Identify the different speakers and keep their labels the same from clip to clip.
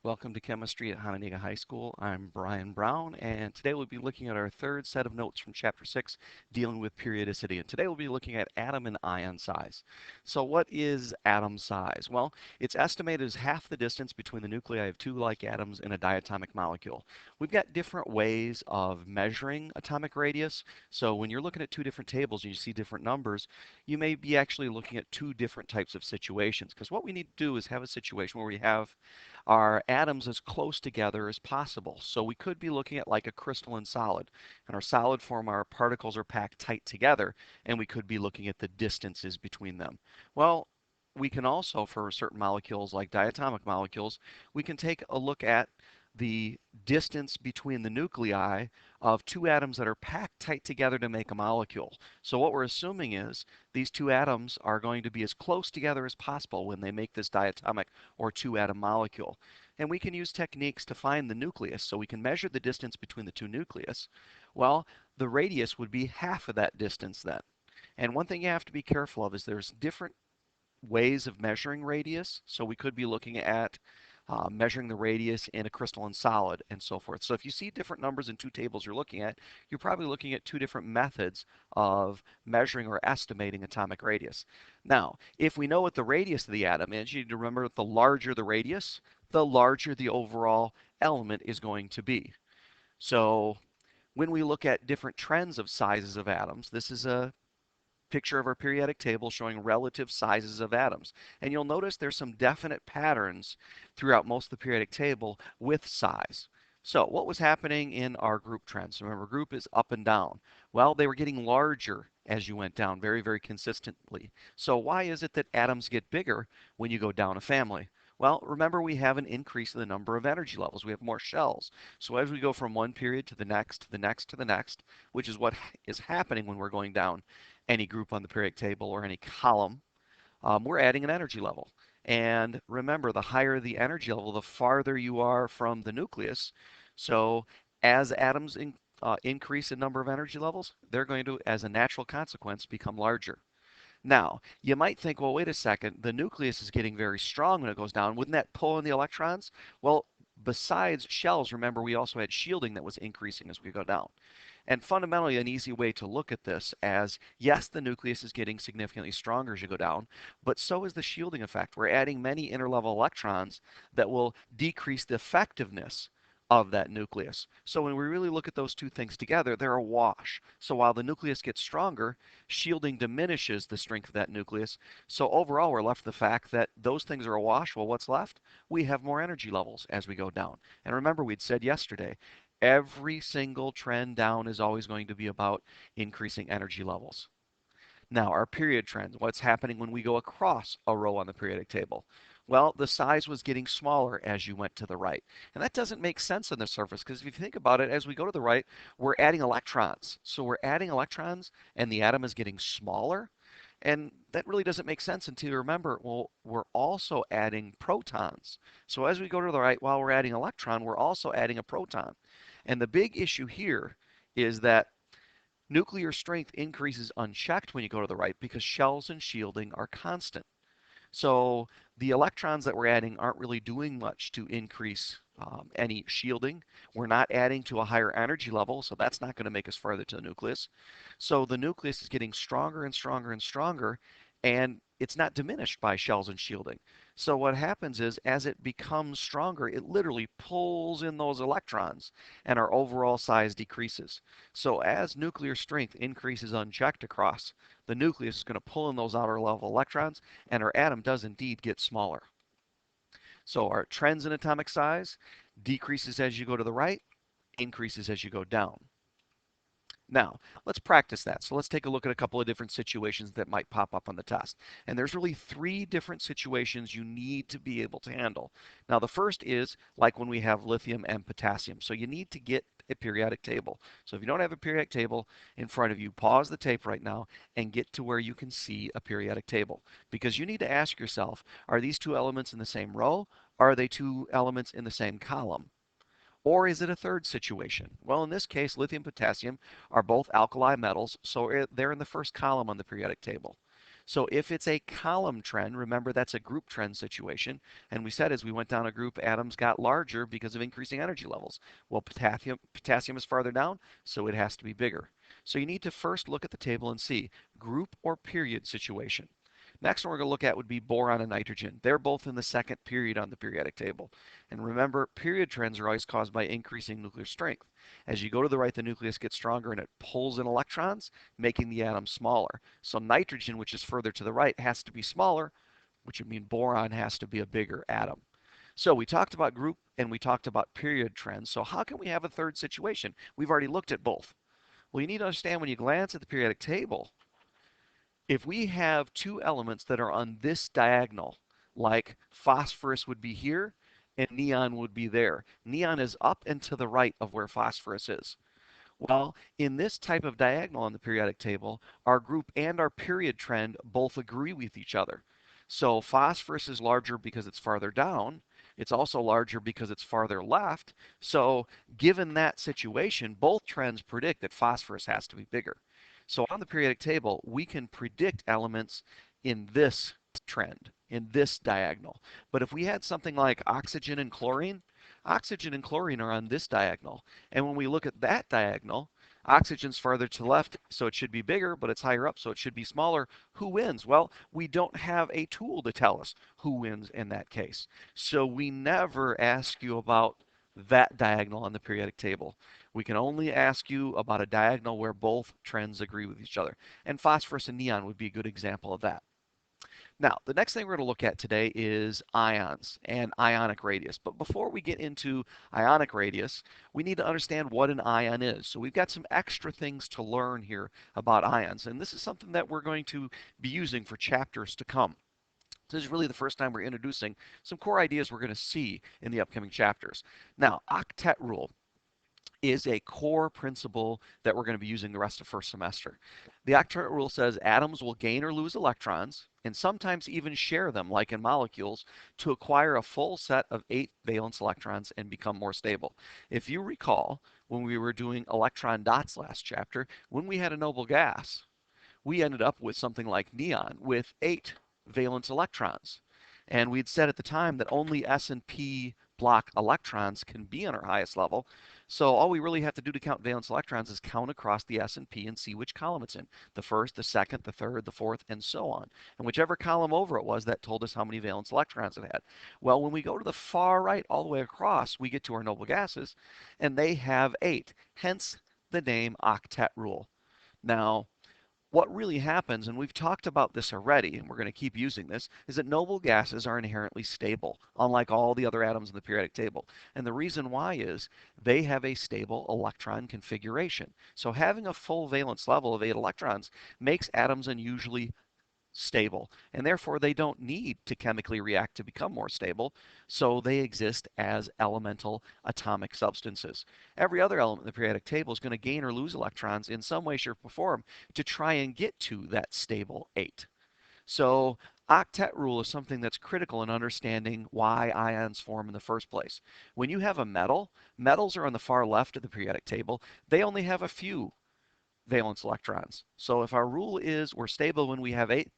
Speaker 1: Welcome to Chemistry at Hononegah High School. I'm Brian Brown, and today we'll be looking at our third set of notes from Chapter 6 dealing with periodicity. And today we'll be looking at atom and ion size. So what is atom size? Well, it's estimated as half the distance between the nuclei of two like atoms in a diatomic molecule. We've got different ways of measuring atomic radius. So when you're looking at two different tables and you see different numbers, you may be actually looking at two different types of situations. Because what we need to do is have a situation where we have our atoms as close together as possible. So we could be looking at like a crystalline solid. In our solid form, our particles are packed tight together, and we could be looking at the distances between them. Well, we can also, for certain molecules like diatomic molecules, we can take a look at the distance between the nuclei of two atoms that are packed tight together to make a molecule. So what we're assuming is these two atoms are going to be as close together as possible when they make this diatomic or two-atom molecule. And we can use techniques to find the nucleus. So we can measure the distance between the two nucleus. Well, the radius would be half of that distance then. And one thing you have to be careful of is there's different ways of measuring radius. So we could be looking at measuring the radius in a crystalline solid and so forth. So if you see different numbers in two tables you're looking at, you're probably looking at two different methods of measuring or estimating atomic radius. Now, if we know what the radius of the atom is, you need to remember that the larger the radius, the larger the overall element is going to be. So when we look at different trends of sizes of atoms, this is a picture of our periodic table showing relative sizes of atoms. And you'll notice there's some definite patterns throughout most of the periodic table with size. So what was happening in our group trends? Remember, group is up and down. Well, they were getting larger as you went down very, very consistently. So why is it that atoms get bigger when you go down a family? Well, remember we have an increase in the number of energy levels. We have more shells. So as we go from one period to the next, to the next, to the next, which is what is happening when we're going down any group on the periodic table or any column, we're adding an energy level. And remember, the higher the energy level, the farther you are from the nucleus. So as atoms increase in number of energy levels, they're going to, as a natural consequence, become larger. Now, you might think, well, wait a second, the nucleus is getting very strong when it goes down. Wouldn't that pull in the electrons? Well, besides shells, remember, we also had shielding that was increasing as we go down. And fundamentally, an easy way to look at this as, yes, the nucleus is getting significantly stronger as you go down, but so is the shielding effect. We're adding many interlevel electrons that will decrease the effectiveness of that nucleus. So when we really look at those two things together, they're a wash. So while the nucleus gets stronger, shielding diminishes the strength of that nucleus. So overall, we're left with the fact that those things are a wash. Well, what's left? We have more energy levels as we go down. And remember, we'd said yesterday, every single trend down is always going to be about increasing energy levels. Now, our period trends, what's happening when we go across a row on the periodic table? Well, the size was getting smaller as you went to the right. And that doesn't make sense on the surface because if you think about it, as we go to the right, we're adding electrons. So we're adding electrons and the atom is getting smaller. And that really doesn't make sense until you remember, well, we're also adding protons. So as we go to the right, while we're adding electron, we're also adding a proton. And the big issue here is that nuclear strength increases unchecked when you go to the right because shells and shielding are constant. So the electrons that we're adding aren't really doing much to increase any shielding. We're not adding to a higher energy level, so that's not going to make us further to the nucleus. So the nucleus is getting stronger and stronger and stronger, and it's not diminished by shells and shielding. So what happens is, as it becomes stronger, it literally pulls in those electrons, and our overall size decreases. So as nuclear strength increases unchecked across, the nucleus is going to pull in those outer level electrons, and our atom does indeed get smaller. So our trends in atomic size decreases as you go to the right, increases as you go down. Now, let's practice that. So let's take a look at a couple of different situations that might pop up on the test. And there's really three different situations you need to be able to handle. Now, the first is like when we have lithium and potassium. So you need to get a periodic table. So if you don't have a periodic table in front of you, pause the tape right now and get to where you can see a periodic table. Because you need to ask yourself, are these two elements in the same row? Are they two elements in the same column? Or is it a third situation? Well, in this case, lithium and potassium are both alkali metals, so they're in the first column on the periodic table. So if it's a column trend, remember that's a group trend situation. And we said as we went down a group, atoms got larger because of increasing energy levels. Well, potassium is farther down, so it has to be bigger. So you need to first look at the table and see group or period situation. Next one we're going to look at would be boron and nitrogen. They're both in the second period on the periodic table. And remember, period trends are always caused by increasing nuclear strength. As you go to the right, the nucleus gets stronger and it pulls in electrons, making the atom smaller. So nitrogen, which is further to the right, has to be smaller, which would mean boron has to be a bigger atom. So we talked about group and we talked about period trends. So how can we have a third situation? We've already looked at both. Well, you need to understand when you glance at the periodic table, if we have two elements that are on this diagonal, like phosphorus would be here and neon would be there. Neon is up and to the right of where phosphorus is. Well, in this type of diagonal on the periodic table, our group and our period trend both agree with each other. So phosphorus is larger because it's farther down. It's also larger because it's farther left. So given that situation, both trends predict that phosphorus has to be bigger. So on the periodic table, we can predict elements in this trend, in this diagonal. But if we had something like oxygen and chlorine are on this diagonal. And when we look at that diagonal, oxygen's farther to the left, so it should be bigger, but it's higher up, so it should be smaller. Who wins? Well, we don't have a tool to tell us who wins in that case. So we never ask you about that diagonal on the periodic table. We can only ask you about a diagonal where both trends agree with each other. And phosphorus and neon would be a good example of that. Now, the next thing we're going to look at today is ions and ionic radius. But before we get into ionic radius, we need to understand what an ion is. So we've got some extra things to learn here about ions. And this is something that we're going to be using for chapters to come. This is really the first time we're introducing some core ideas we're going to see in the upcoming chapters. Now, octet rule is a core principle that we're going to be using the rest of first semester. The octet rule says atoms will gain or lose electrons and sometimes even share them, like in molecules, to acquire a full set of 8 valence electrons and become more stable. If you recall, when we were doing electron dots last chapter, when we had a noble gas, we ended up with something like neon with 8 valence electrons. And we'd said at the time that only S and P block electrons can be on our highest level. So all we really have to do to count valence electrons is count across the S and P and see which column it's in. The first, the second, the third, the fourth, and so on. And whichever column over it was, that told us how many valence electrons it had. Well, when we go to the far right all the way across, we get to our noble gases, and they have 8. Hence the name octet rule. Now, what really happens, and we've talked about this already, and we're going to keep using this, is that noble gases are inherently stable, unlike all the other atoms in the periodic table. And the reason why is they have a stable electron configuration. So having a full valence level of 8 electrons makes atoms unusually stable, and therefore they don't need to chemically react to become more stable, so they exist as elemental atomic substances. Every other element in the periodic table is going to gain or lose electrons in some way, shape, or form to try and get to that stable 8. So octet rule is something that's critical in understanding why ions form in the first place. When you have a metal, metals are on the far left of the periodic table. They only have a few valence electrons. So if our rule is we're stable when we have 8,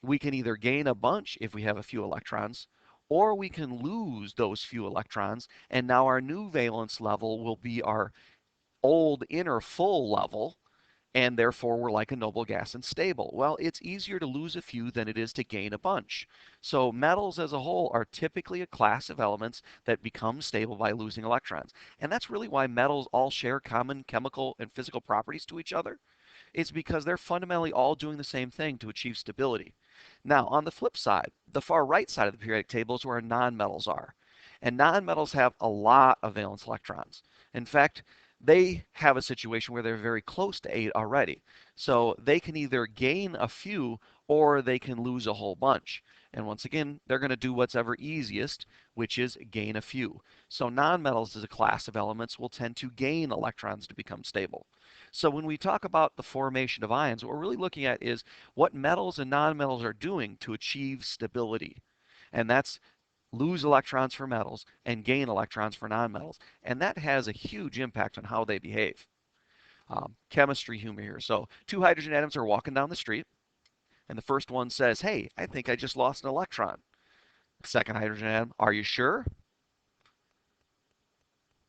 Speaker 1: we can either gain a bunch if we have a few electrons, or we can lose those few electrons, and now our new valence level will be our old inner full level, and therefore we're like a noble gas and stable. Well, it's easier to lose a few than it is to gain a bunch. So metals as a whole are typically a class of elements that become stable by losing electrons. And that's really why metals all share common chemical and physical properties to each other. It's because they're fundamentally all doing the same thing to achieve stability. Now, on the flip side, the far right side of the periodic table is where nonmetals are. And nonmetals have a lot of valence electrons. In fact, they have a situation where they're very close to 8 already. So they can either gain a few or they can lose a whole bunch. And once again, they're going to do what's ever easiest, which is gain a few. So nonmetals as a class of elements will tend to gain electrons to become stable. So when we talk about the formation of ions, what we're really looking at is what metals and nonmetals are doing to achieve stability. And that's lose electrons for metals and gain electrons for nonmetals. And that has a huge impact on how they behave. Chemistry humor here. So two hydrogen atoms are walking down the street. And the first one says, hey, I think I just lost an electron. Second hydrogen atom, are you sure?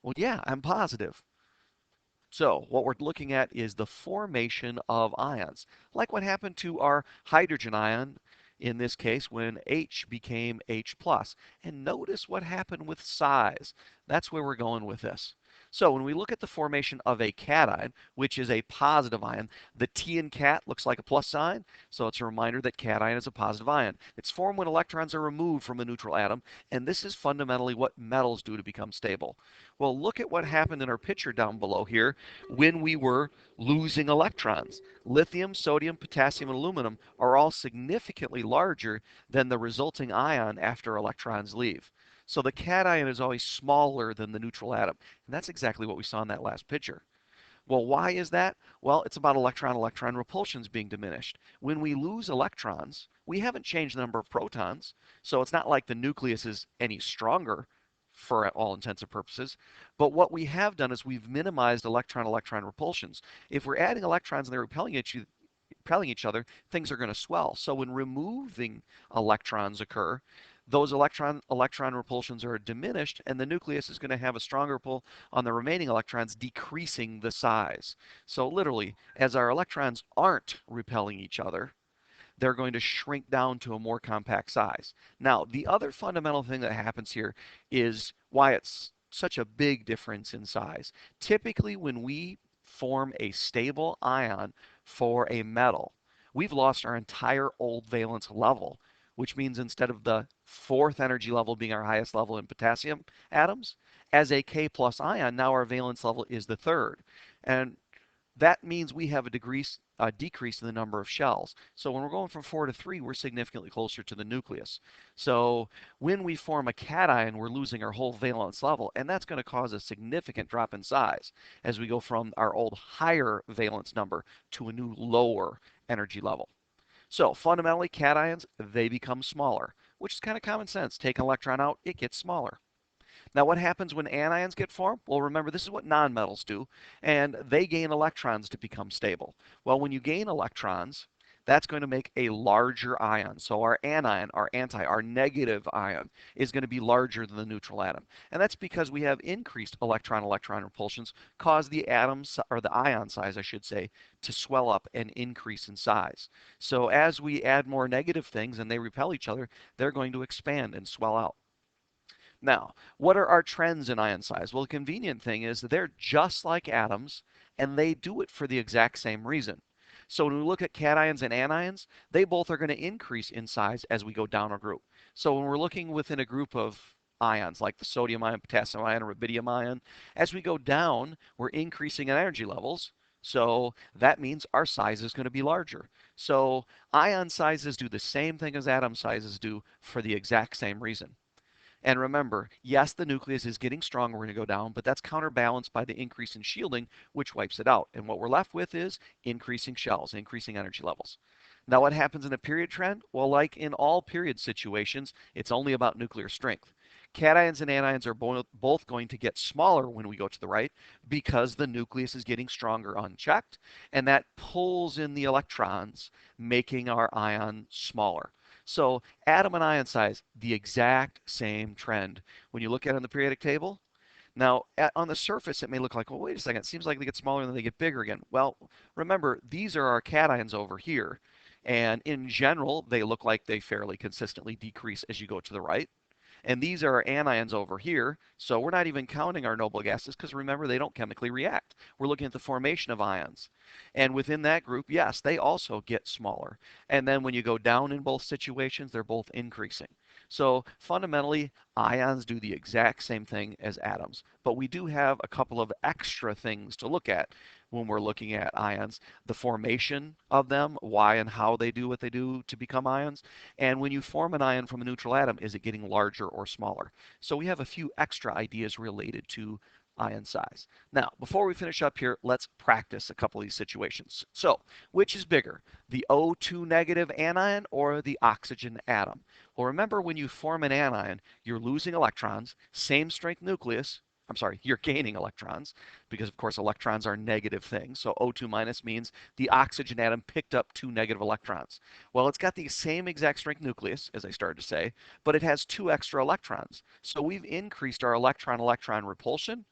Speaker 1: Well, yeah, I'm positive. So what we're looking at is the formation of ions, like what happened to our hydrogen ion in this case when H became H+. And notice what happened with size. That's where we're going with this. So when we look at the formation of a cation, which is a positive ion, the T in cat looks like a plus sign, so it's a reminder that cation is a positive ion. It's formed when electrons are removed from a neutral atom, and this is fundamentally what metals do to become stable. Well, look at what happened in our picture down below here when we were losing electrons. Lithium, sodium, potassium, and aluminum are all significantly larger than the resulting ion after electrons leave. So the cation is always smaller than the neutral atom. And that's exactly what we saw in that last picture. Well, why is that? Well, it's about electron-electron repulsions being diminished. When we lose electrons, we haven't changed the number of protons, so it's not like the nucleus is any stronger for all intents and purposes. But what we have done is we've minimized electron-electron repulsions. If we're adding electrons and they're repelling each other, things are going to swell. So when removing electrons occur, those electron repulsions are diminished, and the nucleus is going to have a stronger pull on the remaining electrons, decreasing the size. So literally, as our electrons aren't repelling each other, they're going to shrink down to a more compact size. Now, the other fundamental thing that happens here is why it's such a big difference in size. Typically, when we form a stable ion for a metal, we've lost our entire old valence level, which means instead of the fourth energy level being our highest level in potassium atoms, as a K plus ion, now our valence level is the third. And that means we have a decrease in the number of shells. So when we're going from 4 to 3, we're significantly closer to the nucleus. So when we form a cation, we're losing our whole valence level, and that's going to cause a significant drop in size as we go from our old higher valence number to a new lower energy level. So fundamentally, cations, they become smaller, which is kind of common sense. Take an electron out, it gets smaller. Now, what happens when anions get formed? Well, remember, this is what nonmetals do, and they gain electrons to become stable. Well, when you gain electrons, that's going to make a larger ion. So our anion, our negative ion, is going to be larger than the neutral atom. And that's because we have increased electron-electron repulsions cause the atoms, or the ion size, I should say, to swell up and increase in size. So as we add more negative things and they repel each other, they're going to expand and swell out. Now, what are our trends in ion size? Well, the convenient thing is that they're just like atoms, and they do it for the exact same reason. So when we look at cations and anions, they both are going to increase in size as we go down a group. So when we're looking within a group of ions, like the sodium ion, potassium ion, or rubidium ion, as we go down, we're increasing in energy levels. So that means our size is going to be larger. So ion sizes do the same thing as atom sizes do for the exact same reason. And remember, yes, the nucleus is getting stronger, we're going to go down, but that's counterbalanced by the increase in shielding, which wipes it out. And what we're left with is increasing shells, increasing energy levels. Now, what happens in a period trend? Well, like in all period situations, it's only about nuclear strength. Cations and anions are both going to get smaller when we go to the right because the nucleus is getting stronger unchecked, and that pulls in the electrons, making our ion smaller. So atom and ion size, the exact same trend. When you look at it on the periodic table, now on the surface it may look like, well, wait a second, it seems like they get smaller and then they get bigger again. Well, remember, these are our cations over here. And in general, they look like they fairly consistently decrease as you go to the right. And these are our anions over here. So we're not even counting our noble gases because remember, they don't chemically react. We're looking at the formation of ions. And within that group, yes, they also get smaller. And then when you go down in both situations, they're both increasing. So fundamentally, ions do the exact same thing as atoms. But we do have a couple of extra things to look at when we're looking at ions. The formation of them, why and how they do what they do to become ions. And when you form an ion from a neutral atom, is it getting larger or smaller? So we have a few extra ideas related to ion size. Now, before we finish up here, let's practice a couple of these situations. So, which is bigger, the O2 negative anion or the oxygen atom? Well, remember when you form an anion, you're losing electrons, same strength nucleus, I'm sorry, you're gaining electrons because of course electrons are negative things. So O2 minus means the oxygen atom picked up 2 negative electrons. Well, it's got the same exact strength nucleus, as I started to say, but it has 2 extra electrons. So we've increased our electron-electron repulsion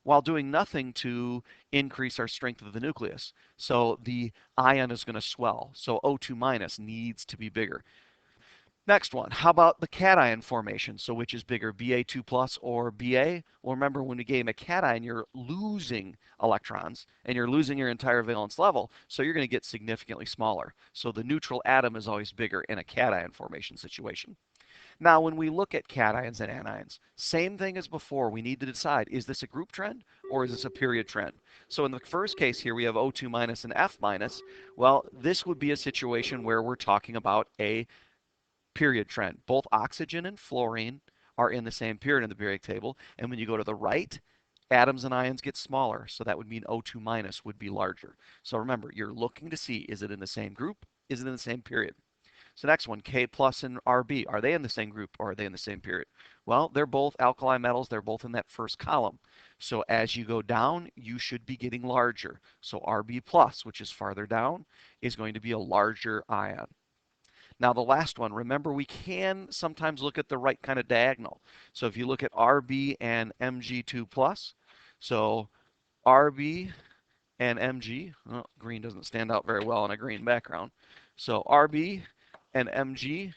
Speaker 1: while doing nothing to increase our strength of the nucleus. So the ion is going to swell. So O2 minus needs to be bigger. Next one, how about the cation formation? So which is bigger, Ba2 plus or Ba? Well, remember when we gain a cation, you're losing electrons and you're losing your entire valence level. So you're going to get significantly smaller. So the neutral atom is always bigger in a cation formation situation. Now, when we look at cations and anions, same thing as before. We need to decide, is this a group trend or is this a period trend? So in the first case here, we have O2 minus and F minus. Well, this would be a situation where we're talking about a period trend. Both oxygen and fluorine are in the same period in the periodic table. And when you go to the right, atoms and ions get smaller. So that would mean O2 minus would be larger. So remember, you're looking to see, is it in the same group? Is it in the same period? So next one, K plus and Rb, are they in the same group or are they in the same period? Well, they're both alkali metals. They're both in that first column. So as you go down, you should be getting larger. So Rb plus, which is farther down, is going to be a larger ion. Now the last one, remember we can sometimes look at the right kind of diagonal. So if you look at Rb and Mg2 plus, so Rb and Mg, well, green doesn't stand out very well on a green background. So Rb and Mg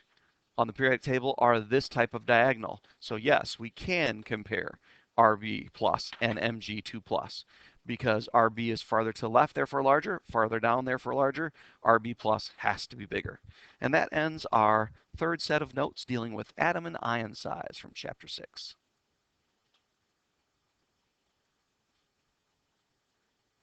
Speaker 1: on the periodic table are this type of diagonal. So yes, we can compare Rb plus and Mg2 plus because Rb is farther to the left, therefore larger, farther down, therefore larger. Rb plus has to be bigger. And that ends our third set of notes dealing with atom and ion size from chapter 6.